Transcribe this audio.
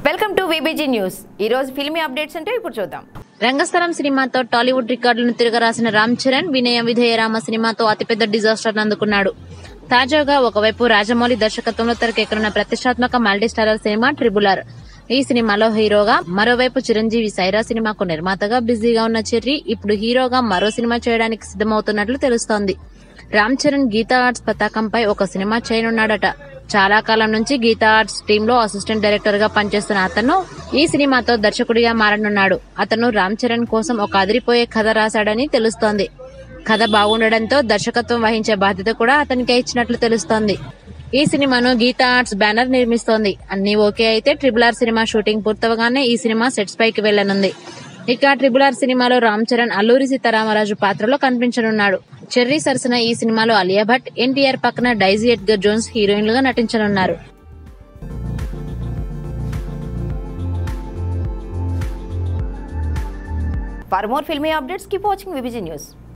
Welcome to VBG news. ఈ రోజు filmy updates అంటే ఇప్పుడు చూద్దాం. రంగస్థలం సినిమాతో టాలీవుడ్ రికార్డులను తిరగరాసిన రామ్ చరణ్ వినయ విధేయరామ సినిమాతో అతిపెద్ద డిజాస్టర్ అందుకున్నాడు. తాజాగా ఒకవైపు రాజమౌళి దర్శకత్వంలో తెరకెక్కనున్న ప్రతిష్టాత్మక మల్టీస్టారర్ సినిమా ట్రిబుల్ ఆర్. ఈ సినిమాలో హీరోగా, మరోవైపు చిరంజీవి సైరా సినిమాకు నిర్మాతగా బిజీగా ఉన్న చెర్రీ ఇప్పుడు హీరోగా మరో సినిమా చేయడానికి సిద్ధమవుతున్నట్లు తెలుస్తోంది. రామ్ చరణ్ గీతా ఆర్ట్స్ పతాకంపై ఒక సినిమా చేయనున్నాడట. చాలా కాలం నుంచి గీతా ఆర్ట్స్ టీమ్ లో అసిస్టెంట్ డైరెక్టర్ గా పనిచేస్తున్న అతను ఈ సినిమాతో దర్శకుడిగా మారనున్నాడు. అతను రామ్ చరణ్ కోసం ఒక అదిరిపోయే కథ రాశాడని తెలుస్తోంది. కథ బాగుండడంతో దర్శకత్వం వహించే బాధ్యత కూడా అతనికే ఇచ్చినట్లు తెలుస్తోంది. ఈ సినిమాను గీతా ఆర్ట్స్ బ్యానర్ నిర్మిస్తోంది. అన్ని ఓకే అయితే ట్రిబుల్ ఆర్ సినిమా షూటింగ్ పూర్తవగానే ఈ సినిమా సెట్స్ పైకి వెళ్లనుంది. ఇక ట్రిబుల్ ఆర్ సినిమాలో రామ్ చరణ్ అల్లూరి సీతారామరాజు పాత్రలో కనిపించనున్నాడు. చెర్రీ సరసన ఈ సినిమాలో అలియా భట్, ఎన్టీఆర్ పక్కన డైజీ ఎడ్గర్ జోన్స్ హీరోయిన్లుగా నటించనున్నారు. For more filmy updates, keep watching VBG News.